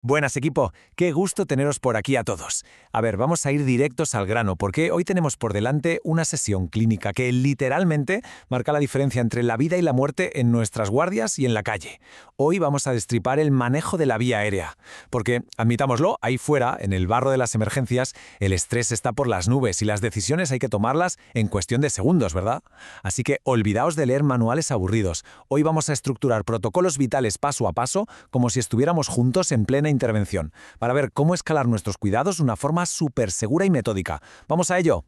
Buenas equipo, qué gusto teneros por aquí a todos. A ver, vamos a ir directos al grano porque hoy tenemos por delante una sesión clínica que literalmente marca la diferencia entre la vida y la muerte en nuestras guardias y en la calle. Hoy vamos a destripar el manejo de la vía aérea, porque, admitámoslo, ahí fuera, en el barro de las emergencias, el estrés está por las nubes y las decisiones hay que tomarlas en cuestión de segundos, ¿verdad? Así que olvidaos de leer manuales aburridos. Hoy vamos a estructurar protocolos vitales paso a paso como si estuviéramos juntos en plena intervención, para ver cómo escalar nuestros cuidados de una forma súper segura y metódica. ¿Vamos a ello?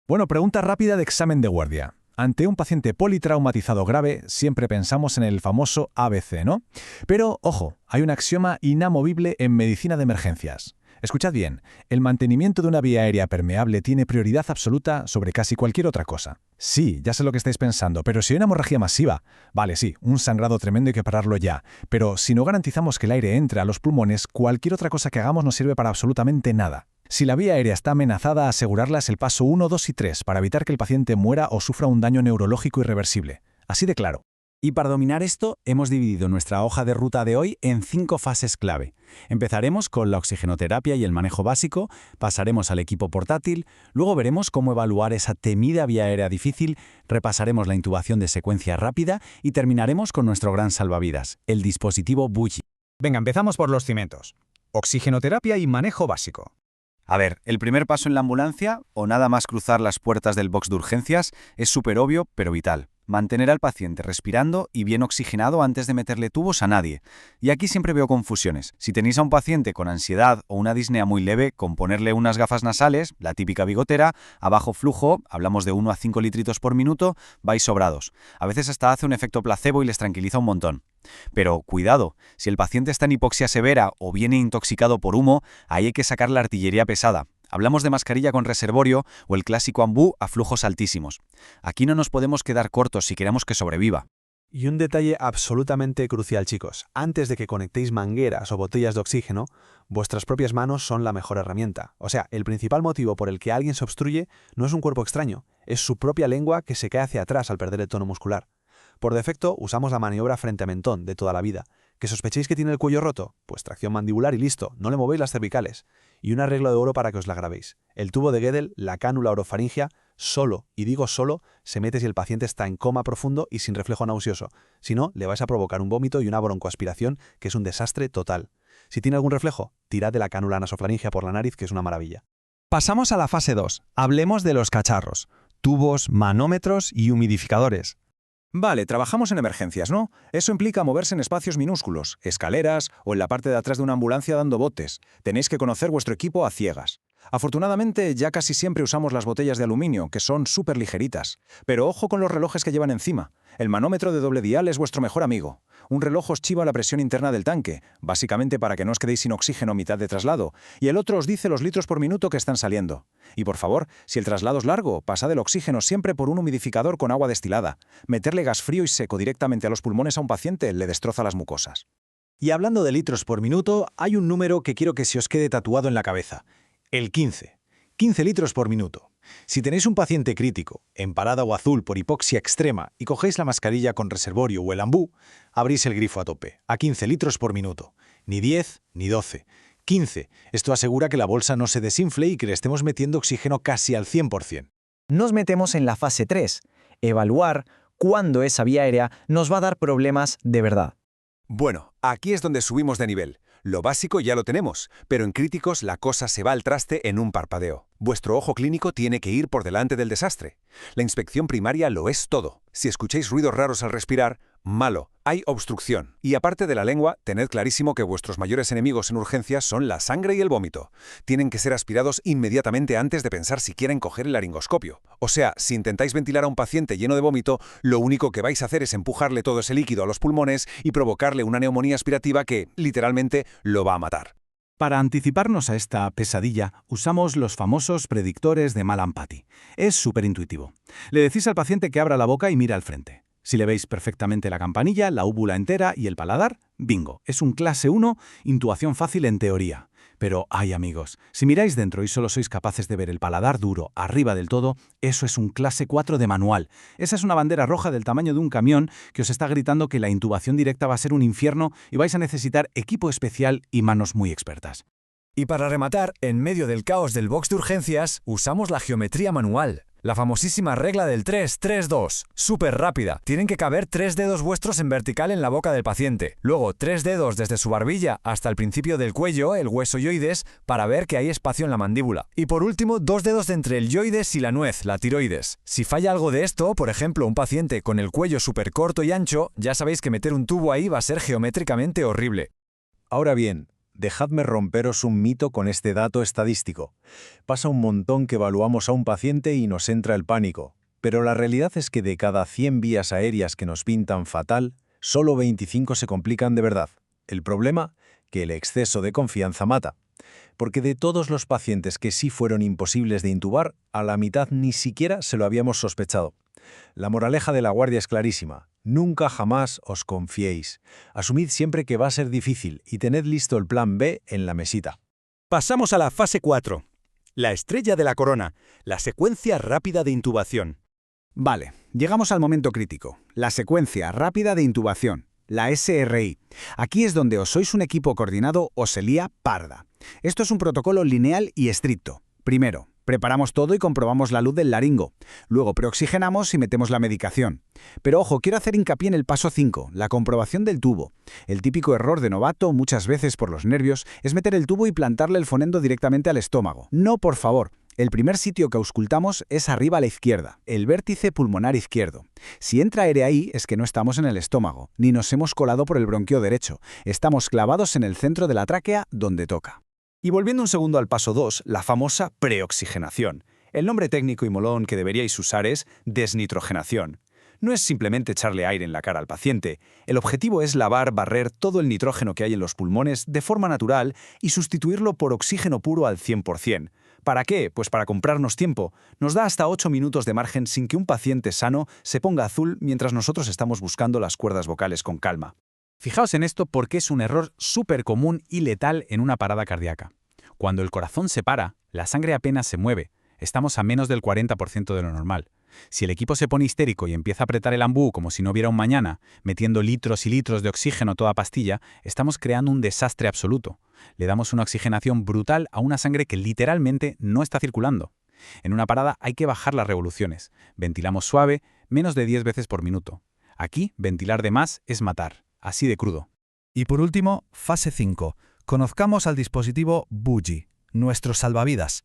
Bueno, pregunta rápida de examen de guardia. Ante un paciente politraumatizado grave, siempre pensamos en el famoso ABC, ¿no? Pero, ojo, hay un axioma inamovible en medicina de emergencias. Escuchad bien, el mantenimiento de una vía aérea permeable tiene prioridad absoluta sobre casi cualquier otra cosa. Sí, ya sé lo que estáis pensando, pero si hay una hemorragia masiva, vale, sí, un sangrado tremendo hay que pararlo ya, pero si no garantizamos que el aire entre a los pulmones, cualquier otra cosa que hagamos no sirve para absolutamente nada. Si la vía aérea está amenazada, asegurarla es el paso 1, 2 y 3 para evitar que el paciente muera o sufra un daño neurológico irreversible. Así de claro. Y para dominar esto, hemos dividido nuestra hoja de ruta de hoy en 5 fases clave. Empezaremos con la oxigenoterapia y el manejo básico, pasaremos al equipo portátil, luego veremos cómo evaluar esa temida vía aérea difícil, repasaremos la intubación de secuencia rápida y terminaremos con nuestro gran salvavidas, el dispositivo Buji. Venga, empezamos por los cimientos. Oxigenoterapia y manejo básico. A ver, el primer paso en la ambulancia, o nada más cruzar las puertas del box de urgencias, es súper obvio, pero vital. Mantener al paciente respirando y bien oxigenado antes de meterle tubos a nadie. Y aquí siempre veo confusiones. Si tenéis a un paciente con ansiedad o una disnea muy leve, con ponerle unas gafas nasales, la típica bigotera, a bajo flujo, hablamos de 1 a 5 litritos por minuto, vais sobrados. A veces hasta hace un efecto placebo y les tranquiliza un montón. Pero cuidado, si el paciente está en hipoxia severa o viene intoxicado por humo, ahí hay que sacar la artillería pesada. Hablamos de mascarilla con reservorio o el clásico ambú a flujos altísimos. Aquí no nos podemos quedar cortos si queremos que sobreviva. Y un detalle absolutamente crucial, chicos. Antes de que conectéis mangueras o botellas de oxígeno, vuestras propias manos son la mejor herramienta. O sea, el principal motivo por el que alguien se obstruye no es un cuerpo extraño, es su propia lengua que se cae hacia atrás al perder el tono muscular. Por defecto, usamos la maniobra frente a mentón de toda la vida. ¿Que sospechéis que tiene el cuello roto? Pues tracción mandibular y listo, no le movéis las cervicales. Y una regla de oro para que os la grabéis. El tubo de Gödel, la cánula orofaringia, solo, y digo solo, se mete si el paciente está en coma profundo y sin reflejo nauseoso. Si no, le vais a provocar un vómito y una broncoaspiración, que es un desastre total. Si tiene algún reflejo, tirad de la cánula nasofaringia por la nariz, que es una maravilla. Pasamos a la fase 2. Hablemos de los cacharros. Tubos, manómetros y humidificadores. Vale, trabajamos en emergencias, ¿no? Eso implica moverse en espacios minúsculos, escaleras o en la parte de atrás de una ambulancia dando botes. Tenéis que conocer vuestro equipo a ciegas. Afortunadamente, ya casi siempre usamos las botellas de aluminio, que son súper ligeritas. Pero ojo con los relojes que llevan encima. El manómetro de doble dial es vuestro mejor amigo. Un reloj os chiva la presión interna del tanque, básicamente para que no os quedéis sin oxígeno a mitad de traslado, y el otro os dice los litros por minuto que están saliendo. Y por favor, si el traslado es largo, pasad el oxígeno siempre por un humidificador con agua destilada. Meterle gas frío y seco directamente a los pulmones a un paciente le destroza las mucosas. Y hablando de litros por minuto, hay un número que quiero que se os quede tatuado en la cabeza. El 15. 15 litros por minuto. Si tenéis un paciente crítico, en parada o azul por hipoxia extrema y cogéis la mascarilla con reservorio o el ambú, abrís el grifo a tope, a 15 litros por minuto. Ni 10 ni 12. 15. Esto asegura que la bolsa no se desinfle y que le estemos metiendo oxígeno casi al 100%. Nos metemos en la fase 3, evaluar cuándo esa vía aérea nos va a dar problemas de verdad. Bueno, aquí es donde subimos de nivel. Lo básico ya lo tenemos, pero en críticos la cosa se va al traste en un parpadeo. Vuestro ojo clínico tiene que ir por delante del desastre. La inspección primaria lo es todo. Si escucháis ruidos raros al respirar, malo, hay obstrucción. Y aparte de la lengua, tened clarísimo que vuestros mayores enemigos en urgencias son la sangre y el vómito. Tienen que ser aspirados inmediatamente antes de pensar siquiera en coger el laringoscopio. O sea, si intentáis ventilar a un paciente lleno de vómito, lo único que vais a hacer es empujarle todo ese líquido a los pulmones y provocarle una neumonía aspirativa que, literalmente, lo va a matar. Para anticiparnos a esta pesadilla, usamos los famosos predictores de Mallampati. Es súper intuitivo. Le decís al paciente que abra la boca y mira al frente. Si le veis perfectamente la campanilla, la úvula entera y el paladar, bingo, es un clase 1, intubación fácil en teoría. Pero, ay amigos, si miráis dentro y solo sois capaces de ver el paladar duro arriba del todo, eso es un clase 4 de manual. Esa es una bandera roja del tamaño de un camión que os está gritando que la intubación directa va a ser un infierno y vais a necesitar equipo especial y manos muy expertas. Y para rematar, en medio del caos del box de urgencias, usamos la geometría manual. La famosísima regla del 3-3-2. Súper rápida. Tienen que caber 3 dedos vuestros en vertical en la boca del paciente. Luego 3 dedos desde su barbilla hasta el principio del cuello, el hueso yoides, para ver que hay espacio en la mandíbula. Y por último, 2 dedos entre el yoides y la nuez, la tiroides. Si falla algo de esto, por ejemplo, un paciente con el cuello súper corto y ancho, ya sabéis que meter un tubo ahí va a ser geométricamente horrible. Ahora bien, dejadme romperos un mito con este dato estadístico. Pasa un montón que evaluamos a un paciente y nos entra el pánico. Pero la realidad es que de cada 100 vías aéreas que nos pintan fatal, solo 25 se complican de verdad. El problema, que el exceso de confianza mata. Porque de todos los pacientes que sí fueron imposibles de intubar, a la mitad ni siquiera se lo habíamos sospechado. La moraleja de la guardia es clarísima. Nunca jamás os confiéis. Asumid siempre que va a ser difícil y tened listo el plan B en la mesita. Pasamos a la fase 4. La estrella de la corona, la secuencia rápida de intubación. Vale, llegamos al momento crítico, la secuencia rápida de intubación, la SRI. Aquí es donde o sois un equipo coordinado o se lía parda. Esto es un protocolo lineal y estricto. Primero, preparamos todo y comprobamos la luz del laringo. Luego preoxigenamos y metemos la medicación. Pero ojo, quiero hacer hincapié en el paso 5, la comprobación del tubo. El típico error de novato, muchas veces por los nervios, es meter el tubo y plantarle el fonendo directamente al estómago. No, por favor. El primer sitio que auscultamos es arriba a la izquierda, el vértice pulmonar izquierdo. Si entra aire ahí es que no estamos en el estómago, ni nos hemos colado por el bronquio derecho. Estamos clavados en el centro de la tráquea donde toca. Y volviendo un segundo al paso 2, la famosa preoxigenación. El nombre técnico y molón que deberíais usar es desnitrogenación. No es simplemente echarle aire en la cara al paciente. El objetivo es barrer todo el nitrógeno que hay en los pulmones de forma natural y sustituirlo por oxígeno puro al 100%. ¿Para qué? Pues para comprarnos tiempo. Nos da hasta 8 minutos de margen sin que un paciente sano se ponga azul mientras nosotros estamos buscando las cuerdas vocales con calma. Fijaos en esto porque es un error súper común y letal en una parada cardíaca. Cuando el corazón se para, la sangre apenas se mueve. Estamos a menos del 40% de lo normal. Si el equipo se pone histérico y empieza a apretar el ambú como si no hubiera un mañana, metiendo litros y litros de oxígeno toda pastilla, estamos creando un desastre absoluto. Le damos una oxigenación brutal a una sangre que literalmente no está circulando. En una parada hay que bajar las revoluciones. Ventilamos suave, menos de 10 veces por minuto. Aquí, ventilar de más es matar. Así de crudo. Y por último, fase 5. Conozcamos al dispositivo Bougie, nuestro salvavidas.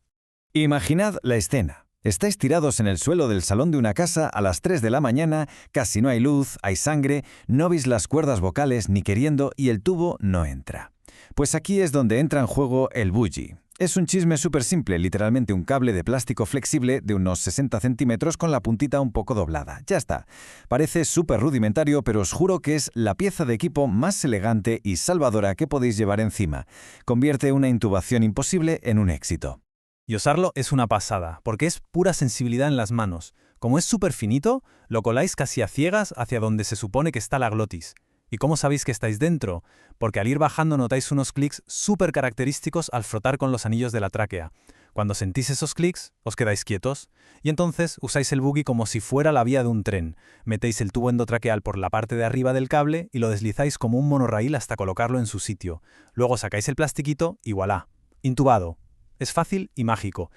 Imaginad la escena. Estáis tirados en el suelo del salón de una casa a las 3 de la mañana, casi no hay luz, hay sangre, no veis las cuerdas vocales ni queriendo y el tubo no entra. Pues aquí es donde entra en juego el Bougie. Es un chisme súper simple, literalmente un cable de plástico flexible de unos 60 centímetros con la puntita un poco doblada. Ya está. Parece súper rudimentario, pero os juro que es la pieza de equipo más elegante y salvadora que podéis llevar encima. Convierte una intubación imposible en un éxito. Y usarlo es una pasada, porque es pura sensibilidad en las manos. Como es súper finito, lo coláis casi a ciegas hacia donde se supone que está la glotis. ¿Y cómo sabéis que estáis dentro? Porque al ir bajando notáis unos clics súper característicos al frotar con los anillos de la tráquea. Cuando sentís esos clics, os quedáis quietos, y entonces usáis el buggy como si fuera la vía de un tren. Metéis el tubo endotraqueal por la parte de arriba del cable y lo deslizáis como un monorraíl hasta colocarlo en su sitio. Luego sacáis el plastiquito y voilà, intubado. Es fácil y mágico.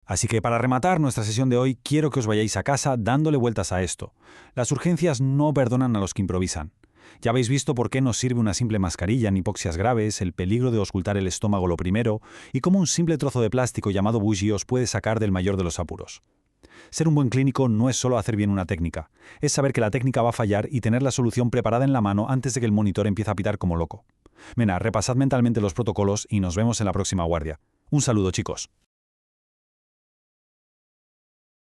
Así que para rematar nuestra sesión de hoy, quiero que os vayáis a casa dándole vueltas a esto. Las urgencias no perdonan a los que improvisan. Ya habéis visto por qué nos sirve una simple mascarilla en hipoxias graves, el peligro de auscultar el estómago lo primero, y cómo un simple trozo de plástico llamado bougie os puede sacar del mayor de los apuros. Ser un buen clínico no es solo hacer bien una técnica, es saber que la técnica va a fallar y tener la solución preparada en la mano antes de que el monitor empiece a pitar como loco. Venga, repasad mentalmente los protocolos y nos vemos en la próxima guardia. Un saludo, chicos.